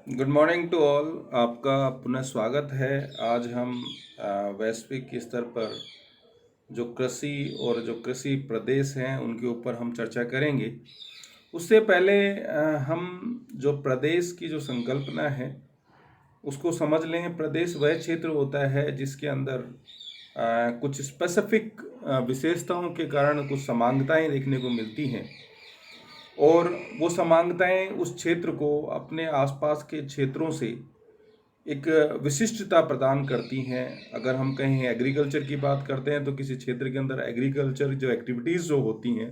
Good morning to all. आपका पुनः स्वागत है। आज हम वैश्विक स्तर पर जो कृषि और जो कृषि प्रदेश हैं उनके ऊपर हम चर्चा करेंगे। उससे पहले हम जो प्रदेश की जो संकल्पना है उसको समझ लें। प्रदेश वह क्षेत्र होता है जिसके अंदर कुछ स्पेसिफिक विशेषताओं के कारण कुछ समानताएं देखने को मिलती हैं और वो समानताएं उस क्षेत्र को अपने आसपास के क्षेत्रों से एक विशिष्टता प्रदान करती हैं। अगर हम कहें एग्रीकल्चर की बात करते हैं तो किसी क्षेत्र के अंदर एग्रीकल्चर जो एक्टिविटीज़ जो होती हैं,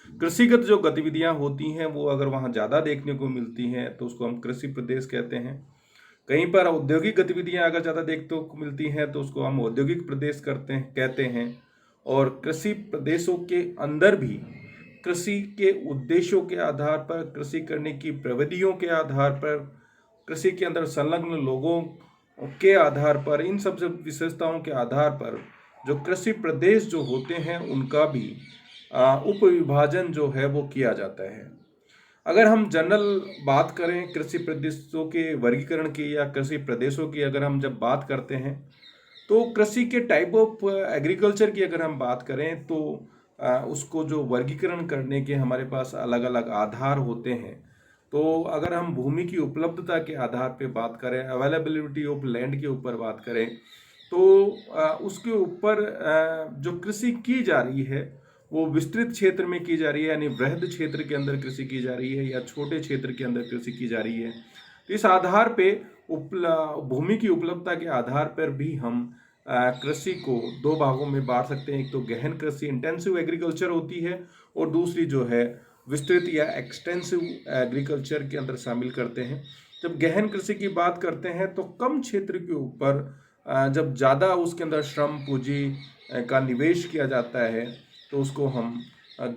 कृषिगत जो गतिविधियां होती हैं, वो अगर वहाँ ज़्यादा देखने को मिलती हैं तो उसको हम कृषि प्रदेश कहते हैं। कहीं पर औद्योगिक गतिविधियां अगर ज़्यादा देखने को मिलती हैं तो उसको हम औद्योगिक प्रदेश कहते हैं। और कृषि प्रदेशों के अंदर भी कृषि के उद्देश्यों के आधार पर, कृषि करने की प्रविधियों के आधार पर, कृषि के अंदर संलग्न लोगों के आधार पर, इन सब विशेषताओं के आधार पर जो कृषि प्रदेश जो होते हैं उनका भी उप विभाजन जो है वो किया जाता है। अगर हम जनरल बात करें कृषि प्रदेशों के वर्गीकरण की या कृषि प्रदेशों की, अगर हम जब बात करते हैं तो कृषि के टाइप ऑफ एग्रीकल्चर की अगर हम बात करें तो उसको जो वर्गीकरण करने के हमारे पास अलग अलग आधार होते हैं। तो अगर हम भूमि की उपलब्धता के आधार पे बात करें, अवेलेबिलिटी ऑफ लैंड के ऊपर बात करें, तो उसके ऊपर जो कृषि की जा रही है वो विस्तृत क्षेत्र में की जा रही है, यानी वृहद क्षेत्र के अंदर कृषि की जा रही है या छोटे क्षेत्र के अंदर कृषि की जा रही है। तो इस आधार पे भूमि की उपलब्धता के आधार पर भी हम कृषि को दो भागों में बांट सकते हैं। एक तो गहन कृषि इंटेंसिव एग्रीकल्चर होती है और दूसरी जो है विस्तृत या एक्सटेंसिव एग्रीकल्चर के अंदर शामिल करते हैं। जब गहन कृषि की बात करते हैं तो कम क्षेत्र के ऊपर जब ज़्यादा उसके अंदर श्रम पूंजी का निवेश किया जाता है तो उसको हम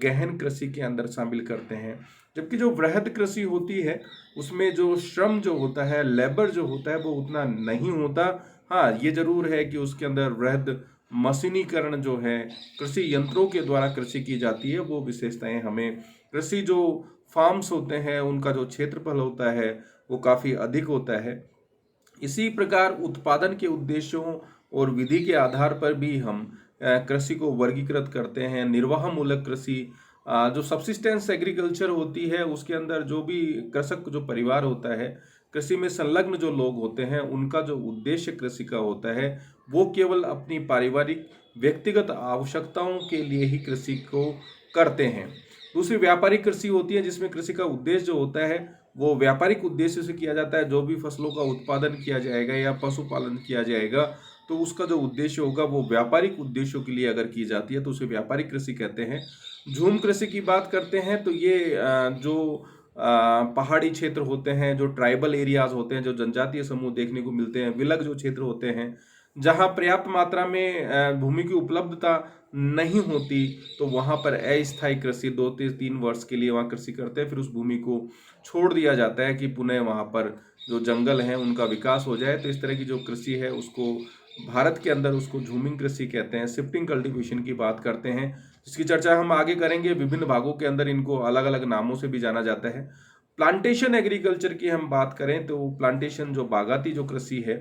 गहन कृषि के अंदर शामिल करते हैं। जबकि जो वृहद कृषि होती है उसमें जो श्रम जो होता है, लेबर जो होता है, वो उतना नहीं होता। हाँ, ये जरूर है कि उसके अंदर वृहद मशीनीकरण जो है, कृषि यंत्रों के द्वारा कृषि की जाती है, वो विशेषताएं हमें कृषि जो फार्म्स होते हैं उनका जो क्षेत्रफल होता है वो काफ़ी अधिक होता है। इसी प्रकार उत्पादन के उद्देश्यों और विधि के आधार पर भी हम कृषि को वर्गीकृत करते हैं। निर्वाह मूलक कृषि, जो सब्सिस्टेंस एग्रीकल्चर होती है, उसके अंदर जो भी कृषक जो परिवार होता है, कृषि में संलग्न जो लोग होते हैं, उनका जो उद्देश्य कृषि का होता है वो केवल अपनी पारिवारिक व्यक्तिगत आवश्यकताओं के लिए ही कृषि को करते हैं। दूसरी व्यापारिक कृषि होती है जिसमें कृषि का उद्देश्य जो होता है वो व्यापारिक उद्देश्य से किया जाता है। जो भी फसलों का उत्पादन किया जाएगा या पशुपालन किया जाएगा तो उसका जो उद्देश्य होगा वो व्यापारिक उद्देश्यों के लिए अगर की जाती है तो उसे व्यापारिक कृषि कहते हैं। झूम कृषि की बात करते हैं तो ये जो पहाड़ी क्षेत्र होते हैं, जो ट्राइबल एरियाज होते हैं, जो जनजातीय समूह देखने को मिलते हैं, विलग जो क्षेत्र होते हैं जहाँ पर्याप्त मात्रा में भूमि की उपलब्धता नहीं होती, तो वहाँ पर अस्थायी कृषि 2 से 3 वर्ष के लिए वहाँ कृषि करते हैं, फिर उस भूमि को छोड़ दिया जाता है कि पुनः वहाँ पर जो जंगल हैं उनका विकास हो जाए। तो इस तरह की जो कृषि है उसको भारत के अंदर उसको झूमिंग कृषि कहते हैं। शिफ्टिंग कल्टीवेशन की बात करते हैं जिसकी चर्चा हम आगे करेंगे। विभिन्न भागों के अंदर इनको अलग अलग नामों से भी जाना जाता है। प्लांटेशन एग्रीकल्चर की हम बात करें तो प्लांटेशन जो बागाती जो कृषि है,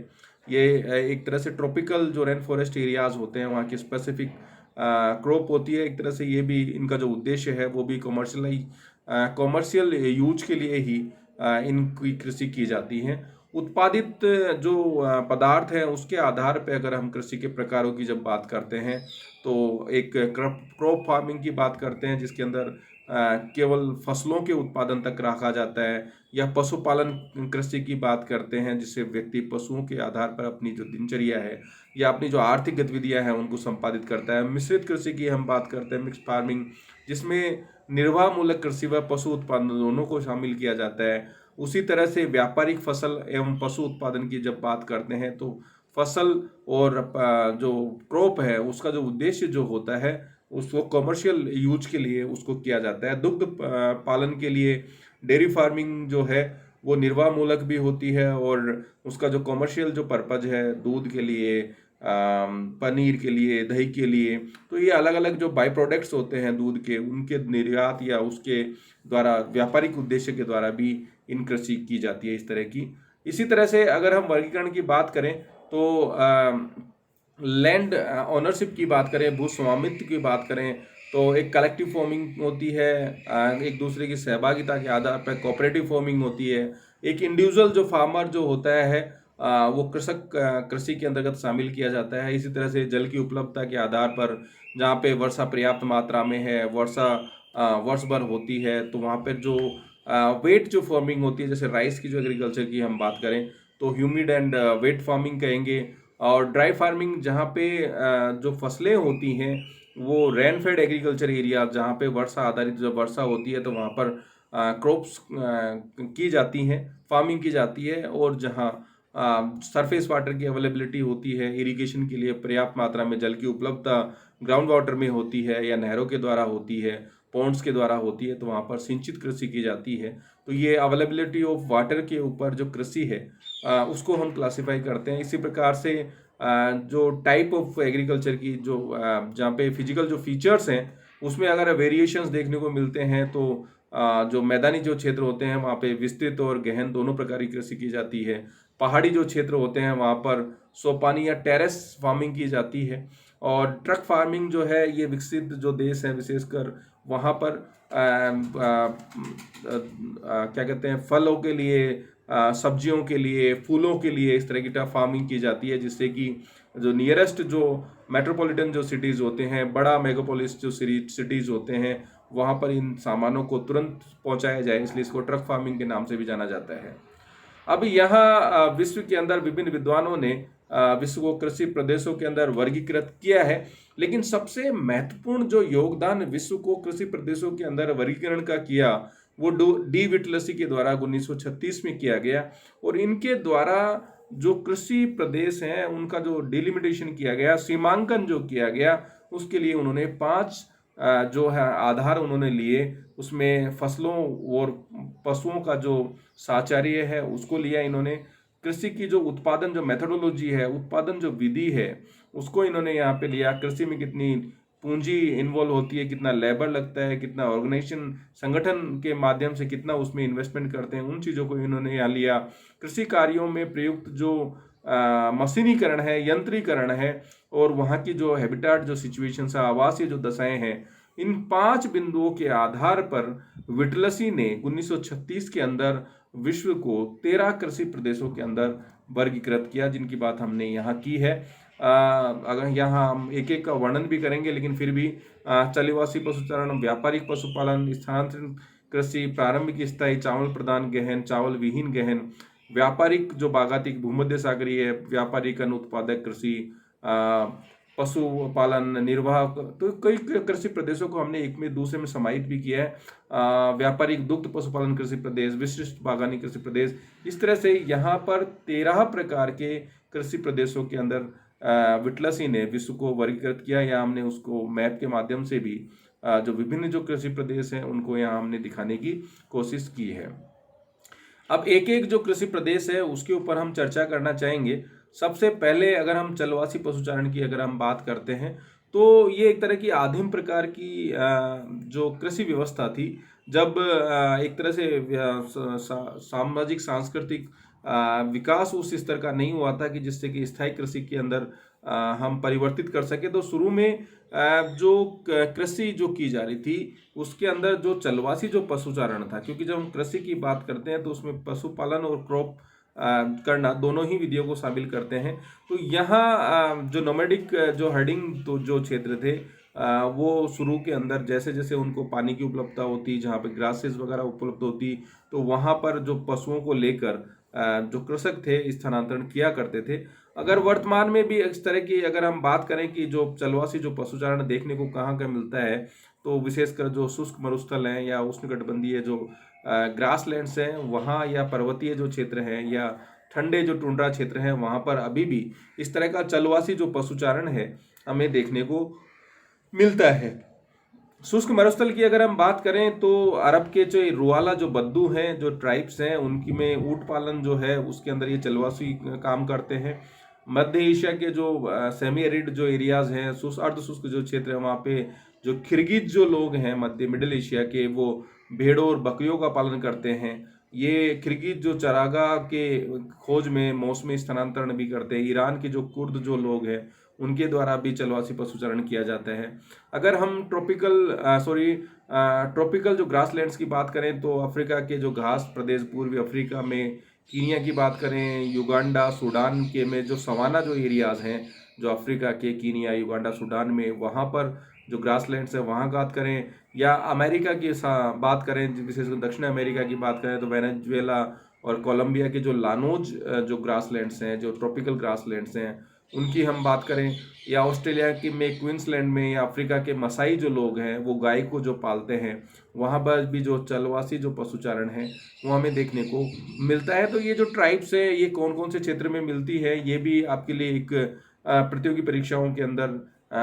ये एक तरह से ट्रॉपिकल जो रेन फॉरेस्ट एरियाज होते हैं वहाँ की स्पेसिफिक क्रॉप होती है। एक तरह से ये भी इनका जो उद्देश्य है वो भी कॉमर्शियल यूज के लिए ही इनकी कृषि की जाती है। उत्पादित जो पदार्थ हैं उसके आधार पर अगर हम कृषि के प्रकारों की जब बात करते हैं तो एक क्रॉप फार्मिंग की बात करते हैं जिसके अंदर केवल फसलों के उत्पादन तक रखा जाता है, या पशुपालन कृषि की बात करते हैं जिससे व्यक्ति पशुओं के आधार पर अपनी जो दिनचर्या है या अपनी जो आर्थिक गतिविधियां हैं उनको संपादित करता है। मिश्रित कृषि की हम बात करते हैं, मिक्स फार्मिंग, जिसमें निर्वाह मूलक कृषि व पशु उत्पादन दोनों को शामिल किया जाता है। उसी तरह से व्यापारिक फसल एवं पशु उत्पादन की जब बात करते हैं तो फसल और जो क्रॉप है उसका जो उद्देश्य जो होता है उसको कमर्शियल यूज के लिए उसको किया जाता है। दुग्ध पालन के लिए डेयरी फार्मिंग जो है वो निर्वाह मूलक भी होती है और उसका जो कमर्शियल जो पर्पज है दूध के लिए, पनीर के लिए, दही के लिए, तो ये अलग अलग जो बाई प्रोडक्ट्स होते हैं दूध के, उनके निर्यात या उसके द्वारा व्यापारिक उद्देश्य के द्वारा भी इन कृषि की जाती है। इस तरह की इसी तरह से अगर हम वर्गीकरण की बात करें तो लैंड ओनरशिप की बात करें, भू स्वामित्व की बात करें, तो एक कलेक्टिव फार्मिंग होती है, एक दूसरे की सहभागिता के आधार पर कोऑपरेटिव फार्मिंग होती है। एक इंडिविजुअल जो फार्मर जो होता है वो कृषक कृषि के अंतर्गत शामिल किया जाता है। इसी तरह से जल की उपलब्धता के आधार पर जहाँ पे वर्षा पर्याप्त मात्रा में है, वर्षा वर्ष भर होती है, तो वहाँ पर जो वेट जो फार्मिंग होती है, जैसे राइस की जो एग्रीकल्चर की हम बात करें तो ह्यूमिड एंड वेट फार्मिंग कहेंगे। और ड्राई फार्मिंग जहाँ पे जो फसलें होती हैं वो रेन फेड एग्रीकल्चर एरिया, जहाँ पे वर्षा आधारित जब वर्षा होती है तो वहाँ पर क्रॉप्स की जाती हैं, फार्मिंग की जाती है। और जहाँ सरफेस वाटर की अवेलेबिलिटी होती है, इरिगेशन के लिए पर्याप्त मात्रा में जल की उपलब्धता ग्राउंड वाटर में होती है या नहरों के द्वारा होती है, पॉन्ड्स के द्वारा होती है, तो वहाँ पर सिंचित कृषि की जाती है। तो ये अवेलेबिलिटी ऑफ वाटर के ऊपर जो कृषि है उसको हम क्लासिफाई करते हैं। इसी प्रकार से जो टाइप ऑफ एग्रीकल्चर की जो जहाँ पे फिजिकल जो फीचर्स हैं उसमें अगर वेरिएशंस देखने को मिलते हैं तो जो मैदानी जो क्षेत्र होते हैं वहाँ पे विस्तृत और गहन दोनों प्रकार की कृषि की जाती है। पहाड़ी जो क्षेत्र होते हैं वहाँ पर सोपानी या टेरेस फार्मिंग की जाती है। और ट्रक फार्मिंग जो है ये विकसित जो देश है विशेषकर वहाँ पर क्या कहते हैं फलों के लिए, सब्जियों के लिए, फूलों के लिए इस तरह की फार्मिंग की जाती है, जिससे कि जो नियरेस्ट जो मेट्रोपॉलिटन जो सिटीज़ होते हैं, बड़ा मेगापोलिस जो सिटीज़ होते हैं, वहाँ पर इन सामानों को तुरंत पहुँचाया जाए, इसलिए इसको ट्रक फार्मिंग के नाम से भी जाना जाता है। अब यहाँ विश्व के अंदर विभिन्न विद्वानों ने विश्व को कृषि प्रदेशों के अंदर वर्गीकृत किया है, लेकिन सबसे महत्वपूर्ण जो योगदान विश्व को कृषि प्रदेशों के अंदर वर्गीकरण का किया वो डी विटलसी के द्वारा 1936 में किया गया। और इनके द्वारा जो कृषि प्रदेश हैं उनका जो डिलिमिटेशन किया गया, सीमांकन जो किया गया, उसके लिए उन्होंने 5 जो है आधार उन्होंने लिए। उसमें फसलों और पशुओं का जो साहचर्य है उसको लिया इन्होंने, कृषि की जो उत्पादन जो मेथोडोलॉजी है, उत्पादन जो विधि है उसको इन्होंने यहाँ पे लिया, कृषि में कितनी पूंजी इन्वॉल्व होती है, कितना लेबर लगता है, कितना ऑर्गेनाइजेशन संगठन के माध्यम से कितना उसमें इन्वेस्टमेंट करते हैं, उन चीज़ों को इन्होंने यहाँ लिया। कृषि कार्यों में प्रयुक्त जो मशीनीकरण है, यंत्रीकरण है, और वहाँ की जो हैबिटाट जो सिचुएशन है, आवासीय जो दशाएं हैं, इन 5 बिंदुओं के आधार पर विटलसी ने 1936 के अंदर विश्व को 13 कृषि प्रदेशों के अंदर वर्गीकृत किया, जिनकी बात हमने यहाँ की है। अगर यहाँ हम एक एक का वर्णन भी करेंगे, लेकिन फिर भी चलिवासी पशुचारण, व्यापारिक पशुपालन, स्थानांतरित कृषि, प्रारंभिक स्थायी, चावल प्रधान गहन, चावल विहीन गहन, व्यापारिक जो बागाती भूमध्य सागरीय, व्यापारिक अनुत्पादक कृषि, पशुपालन निर्वाह, तो कई कृषि प्रदेशों को हमने एक में दूसरे में समाहित भी किया है। व्यापारिक दुग्ध पशुपालन कृषि प्रदेश, विशिष्ट बागानी कृषि प्रदेश, इस तरह से यहाँ पर 13 प्रकार के कृषि प्रदेशों के अंदर विटलसी ने विश्व को वर्गीकृत किया। या हमने उसको मैप के माध्यम से भी जो विभिन्न जो कृषि प्रदेश हैं उनको यहाँ हमने दिखाने की कोशिश की है। अब एक एक जो कृषि प्रदेश है उसके ऊपर हम चर्चा करना चाहेंगे। सबसे पहले अगर हम चलवासी पशुचारण की अगर हम बात करते हैं तो ये एक तरह की आदिम प्रकार की जो कृषि व्यवस्था थी, जब एक तरह से सामाजिक सांस्कृतिक विकास उस स्तर का नहीं हुआ था कि जिससे कि स्थायी कृषि के अंदर हम परिवर्तित कर सके। तो शुरू में जो कृषि जो की जा रही थी उसके अंदर जो चलवासी जो पशुचारण था, क्योंकि जब हम कृषि की बात करते हैं तो उसमें पशुपालन और क्रॉप करना दोनों ही विधियों को शामिल करते हैं। तो यहाँ जो नोमैडिक जो हर्डिंग तो जो क्षेत्र थे वो शुरू के अंदर जैसे जैसे उनको पानी की उपलब्धता होती, जहाँ पे ग्रासेस वगैरह उपलब्ध होती, तो वहाँ पर जो पशुओं को लेकर जो कृषक थे स्थानांतरण किया करते थे। अगर वर्तमान में भी इस तरह की अगर हम बात करें कि जो चलवासी जो पशुचारण देखने को कहाँ कहाँ मिलता है, तो विशेषकर जो शुष्क मरुस्थल हैं या उष्णकटिबंधीय जो ग्रासलैंड्स हैं वहाँ, या पर्वतीय जो क्षेत्र हैं, या ठंडे जो टुंड्रा क्षेत्र हैं, वहाँ पर अभी भी इस तरह का चलवासी जो पशुचारण है हमें देखने को मिलता है। शुष्क मरुस्थल की अगर हम बात करें तो अरब के जो रुआला जो बद्दू हैं, जो ट्राइब्स हैं, उनकी में ऊँट पालन जो है उसके अंदर ये चलवासी काम करते हैं। मध्य एशिया के जो सेमी एरिड जो एरियाज हैं, अर्ध शुष्क जो क्षेत्र है, वहाँ पे जो किर्गिज जो लोग हैं मध्य मिडिल एशिया के, वो भेड़ों और बकरियों का पालन करते हैं। ये किर्गिज जो चरागाह के खोज में मौसमी स्थानांतरण भी करते हैं। ईरान के जो कुर्द जो लोग हैं उनके द्वारा भी चलवासी पशुचारण किया जाता है। अगर हम ट्रॉपिकल जो ग्रासलैंड्स की बात करें तो अफ्रीका के जो घास प्रदेश पूर्वी अफ्रीका में, कीनिया की बात करें, युगांडा, सूडान के में जो सवाना जो एरियाज हैं, जो अफ्रीका के कीनिया, युगांडा, सूडान में, वहाँ पर जो ग्रासलैंड्स है वहाँ बात करें, या अमेरिका की बात करें, विशेषकर दक्षिण अमेरिका की बात करें तो वेनेजुएला और कोलंबिया के जो लानोज जो ग्रासलैंड्स हैं, जो ट्रॉपिकल ग्रासलैंड्स हैं, उनकी हम बात करें, या ऑस्ट्रेलिया की में क्वींसलैंड में, या अफ्रीका के मसाई जो लोग हैं वो गाय को जो पालते हैं, वहाँ पर भी जो चलवासी जो पशुचारण है वो हमें देखने को मिलता है। तो ये जो ट्राइब्स है ये कौन कौन से क्षेत्र में मिलती है, ये भी आपके लिए एक प्रतियोगी परीक्षाओं के अंदर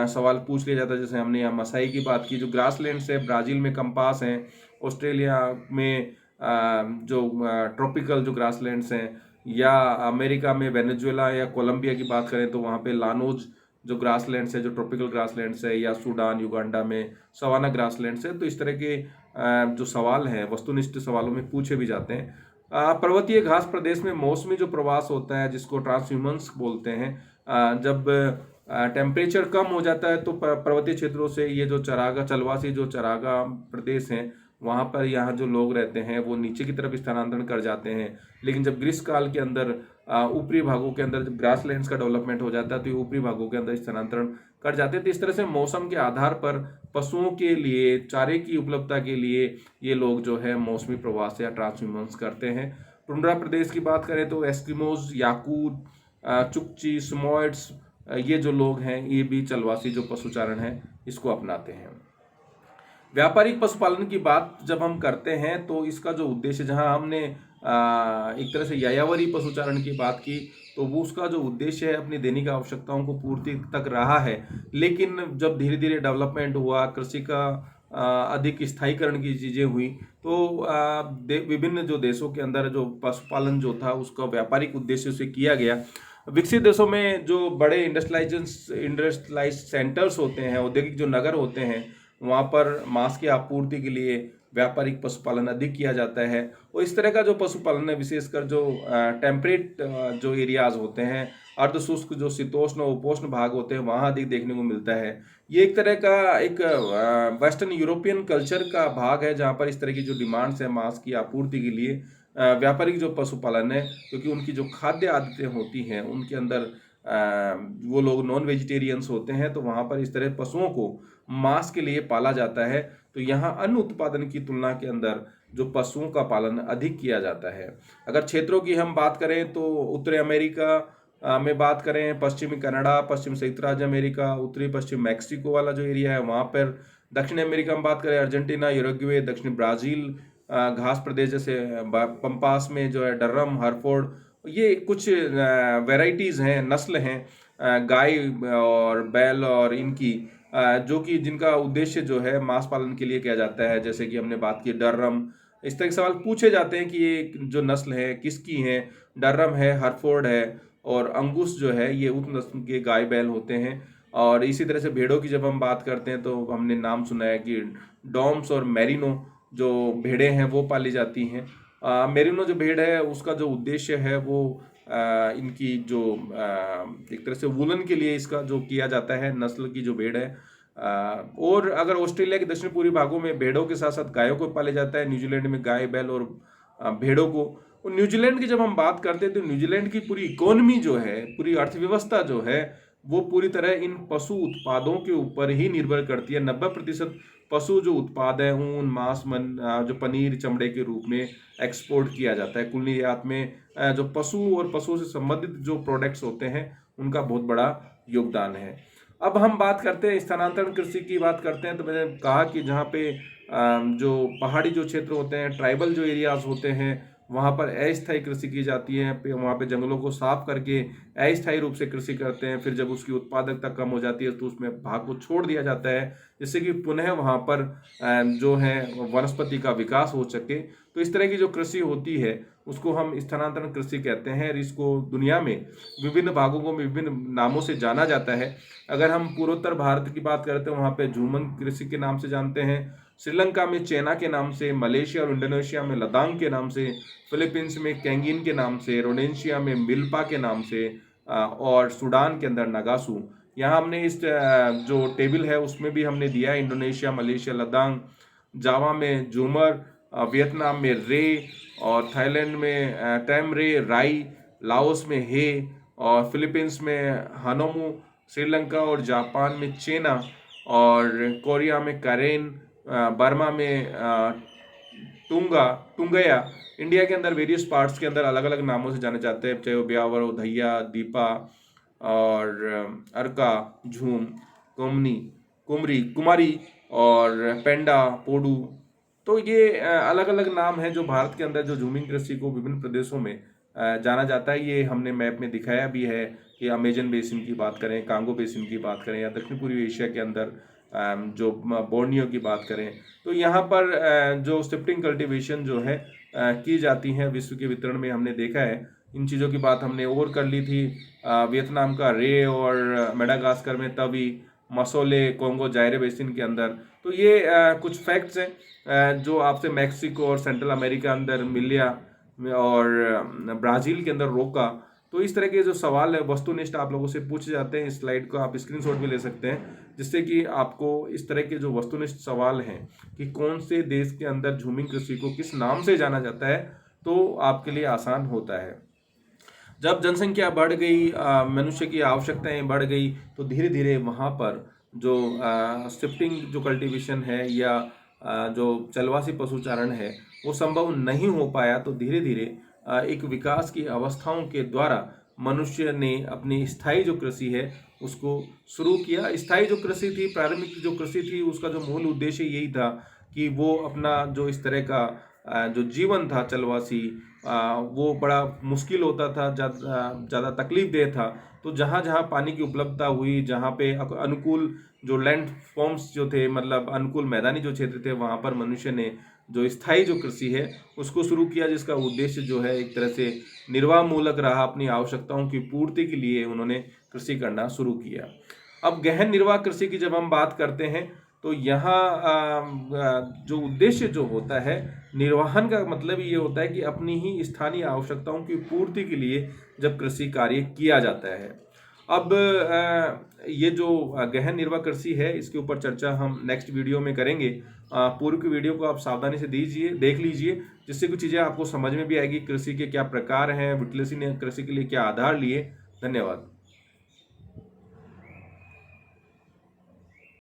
सवाल पूछ लिया जाता है। जैसे हमने यहाँ मसाई की बात की, जो ग्रासलैंड्स है, ब्राज़ील में कंपास हैं, ऑस्ट्रेलिया में जो ट्रॉपिकल जो ग्रासलैंड्स हैं, या अमेरिका में वेनेजुएला या कोलंबिया की बात करें तो वहाँ पे लानोज जो ग्रासलैंड्स है, जो ट्रॉपिकल ग्रासलैंड्स है, या सूडान, युगांडा में सवाना ग्रासलैंड्स है। तो इस तरह के जो सवाल हैं वस्तुनिष्ठ सवालों में पूछे भी जाते हैं। पर्वतीय घास प्रदेश में मौसमी जो प्रवास होता है जिसको ट्रांसह्यूमन्स बोलते हैं, जब टेम्परेचर कम हो जाता है तो पर्वतीय क्षेत्रों से ये जो चलवासी जो चरागा प्रदेश हैं वहाँ पर यहाँ जो लोग रहते हैं वो नीचे की तरफ स्थानांतरण कर जाते हैं। लेकिन जब ग्रीष्मकाल के अंदर ऊपरी भागों के अंदर जब ग्रासलैंड्स का डेवलपमेंट हो जाता है तो ये ऊपरी भागों के अंदर स्थानांतरण कर जाते हैं। तो इस तरह से मौसम के आधार पर पशुओं के लिए चारे की उपलब्धता के लिए ये लोग जो है मौसमी प्रवास या ट्रांसह्यूमन्स करते हैं। टुंड्रा प्रदेश की बात करें तो एस्किमोज, याकूत, चुकची, स्मॉइड्स, ये जो लोग हैं ये भी चलवासी जो पशुचारण है इसको अपनाते हैं। व्यापारिक पशुपालन की बात जब हम करते हैं तो इसका जो उद्देश्य, जहां हमने एक तरह से यायावरी पशुचारण की बात की, तो वो उसका जो उद्देश्य है अपनी दैनिक आवश्यकताओं को पूर्ति तक रहा है। लेकिन जब धीरे धीरे डेवलपमेंट हुआ, कृषि का अधिक स्थायीकरण की चीज़ें हुई, तो विभिन्न जो देशों के अंदर जो पशुपालन जो था उसका व्यापारिक उद्देश्य से किया गया। विकसित देशों में जो बड़े इंडस्ट्रियलाइज सेंटर्स होते हैं, औद्योगिक जो नगर होते हैं, वहाँ पर मांस की आपूर्ति के लिए व्यापारिक पशुपालन अधिक किया जाता है। और इस तरह का जो पशुपालन है विशेषकर जो टेम्परेट जो एरियाज होते हैं, अर्धशुष्क जो शीतोष्ण और उपोष्ण भाग होते हैं, वहाँ अधिक देखने को मिलता है। ये एक तरह का एक वेस्टर्न यूरोपियन कल्चर का भाग है जहाँ पर इस तरह की जो डिमांड्स है मांस की आपूर्ति के लिए व्यापारिक जो पशुपालन है, क्योंकि उनकी जो खाद्य आदतें होती हैं उनके अंदर वो लोग नॉन वेजिटेरियंस होते हैं, तो वहाँ पर इस तरह पशुओं को मांस के लिए पाला जाता है। तो यहाँ अन्न उत्पादन की तुलना के अंदर जो पशुओं का पालन अधिक किया जाता है। अगर क्षेत्रों की हम बात करें तो उत्तरी अमेरिका में बात करें, पश्चिमी कनाडा, पश्चिम संयुक्त राज्य अमेरिका, उत्तरी पश्चिम मैक्सिको वाला जो एरिया है वहाँ पर, दक्षिण अमेरिका में बात करें अर्जेंटीना, यूरुग्वे, दक्षिण ब्राज़ील, घास प्रदेश जैसे पंपास में जो है डर्रम, हरफोर्ड, ये कुछ वैरायटीज़ हैं, नस्ल हैं गाय और बैल और इनकी, जो कि जिनका उद्देश्य जो है मांस पालन के लिए किया जाता है। जैसे कि हमने बात की डर्रम, इस तरह के सवाल पूछे जाते हैं कि ये जो नस्ल है किसकी है। डर्रम है, हरफोर्ड है, और अंगूस जो है ये उप नस्ल के गाय बैल होते हैं। और इसी तरह से भेड़ों की जब हम बात करते हैं तो हमने नाम सुना है कि डॉम्स और मैरिनो जो भेड़ें हैं वो पाली जाती हैं। मेरिनो जो भेड़ है उसका जो उद्देश्य है वो इनकी जो एक तरह से वुलन के लिए इसका जो किया जाता है, नस्ल की जो भेड़ है। और अगर ऑस्ट्रेलिया के दक्षिण पूर्वी भागों में भेड़ों के साथ साथ गायों को पाला जाता है, न्यूजीलैंड में गाय, बैल और भेड़ों को। और न्यूजीलैंड की जब हम बात करते हैं तो न्यूजीलैंड की पूरी इकोनॉमी जो है, पूरी अर्थव्यवस्था जो है वो पूरी तरह इन पशु उत्पादों के ऊपर ही निर्भर करती है। 90% पशु जो उत्पाद है ऊन, मांस, जो पनीर, चमड़े के रूप में एक्सपोर्ट किया जाता है। कुल निर्यात में जो पशु और पशु से संबंधित जो प्रोडक्ट्स होते हैं उनका बहुत बड़ा योगदान है। अब हम बात करते हैं स्थानांतरण कृषि की बात करते हैं, तो मैंने कहा कि जहाँ पे जो पहाड़ी जो क्षेत्र होते हैं, ट्राइबल जो एरियाज होते हैं, वहाँ पर अस्थायी कृषि की जाती है। वहाँ पे जंगलों को साफ करके अस्थायी रूप से कृषि करते हैं। फिर जब उसकी उत्पादकता कम हो जाती है तो उसमें भाग को छोड़ दिया जाता है, जिससे कि पुनः वहाँ पर जो है वनस्पति का विकास हो सके। तो इस तरह की जो कृषि होती है उसको हम स्थानांतरण कृषि कहते हैं। और इसको दुनिया में विभिन्न भागों को विभिन्न नामों से जाना जाता है। अगर हम पूर्वोत्तर भारत की बात करते हैं वहाँ पे झूमन कृषि के नाम से जानते हैं। श्रीलंका में चेना के नाम से, मलेशिया और इंडोनेशिया में लदांग के नाम से, फिलीपींस में कैंगिन के नाम से, रोडेशिया में मिल्पा के नाम से, और सूडान के अंदर नगासू। यहाँ हमने इस जो टेबल है उसमें भी हमने दिया है इंडोनेशिया, मलेशिया, लदांग, जावा में झूमर, वियतनाम में रे, और थाईलैंड में टैम रे राई, लाओस में हे, और फिलीपींस में हनोमू, श्रीलंका और जापान में चेना, और कोरिया में करेन, बर्मा में टुंगया। इंडिया के अंदर वेरियस पार्ट्स के अंदर अलग अलग नामों से जाने जाते हैं, चाहे वो ब्यावर हो, धैया, दीपा और अर्का, झूम, कोमनी, कुमारी और पेंडा, पोडू। तो ये अलग अलग नाम हैं जो भारत के अंदर जो झूमिंग कृषि को विभिन्न प्रदेशों में जाना जाता है। ये हमने मैप में दिखाया भी है कि अमेजन बेसिन की बात करें, कांगो बेसिन की बात करें, या दक्षिण पूर्वी एशिया के अंदर जो बोर्नियो की बात करें, तो यहाँ पर जो शिफ्टिंग कल्टीवेशन जो है की जाती हैं विश्व के वितरण में हमने देखा है। इन चीज़ों की बात हमने और कर ली थी। वियतनाम का रे और मेडागास्कर में तवी, मसोले, कोंगो जायरे बेसिन के अंदर। तो ये कुछ फैक्ट्स हैं जो आपसे मैक्सिको और सेंट्रल अमेरिका अंदर मिलिया और ब्राज़ील के अंदर रोका। तो इस तरह के जो सवाल है वस्तुनिष्ठ आप लोगों से पूछे जाते हैं। इस स्लाइड को आप स्क्रीनशॉट भी ले सकते हैं, जिससे कि आपको इस तरह के जो वस्तुनिष्ठ सवाल हैं कि कौन से देश के अंदर झूमिंग कृषि को किस नाम से जाना जाता है, तो आपके लिए आसान होता है। जब जनसंख्या बढ़ गई, मनुष्य की आवश्यकताएं बढ़ गई, तो धीरे धीरे वहाँ पर जो शिफ्टिंग जो कल्टीवेशन है या जो चलवासी पशुचारण है वो संभव नहीं हो पाया। तो धीरे धीरे एक विकास की अवस्थाओं के द्वारा मनुष्य ने अपनी स्थायी जो कृषि है उसको शुरू किया। स्थायी जो कृषि थी, प्रारंभिक जो कृषि थी, उसका जो मूल उद्देश्य यही था कि वो अपना जो इस तरह का जो जीवन था चलवासी, वो बड़ा मुश्किल होता था, ज़्यादा तकलीफदेह था। तो जहाँ जहाँ पानी की उपलब्धता हुई, जहाँ पे अनुकूल जो लैंड फॉर्म्स जो थे, मतलब अनुकूल मैदानी जो क्षेत्र थे, वहाँ पर मनुष्य ने जो स्थायी जो कृषि है उसको शुरू किया, जिसका उद्देश्य जो है एक तरह से निर्वाह मूलक रहा। अपनी आवश्यकताओं की पूर्ति के लिए उन्होंने कृषि करना शुरू किया। अब गहन निर्वाह कृषि की जब हम बात करते हैं तो यहाँ जो उद्देश्य जो होता है निर्वाहन का मतलब ये होता है कि अपनी ही स्थानीय आवश्यकताओं की पूर्ति के लिए जब कृषि कार्य किया जाता है। अब ये जो गहन निर्वाह कृषि है इसके ऊपर चर्चा हम नेक्स्ट वीडियो में करेंगे। पूर्व की वीडियो को आप सावधानी से देख लीजिए, जिससे कुछ चीज़ें आपको समझ में भी आएगी। कृषि के क्या प्रकार हैं, विटलेसी ने कृषि के लिए क्या आधार लिए। धन्यवाद।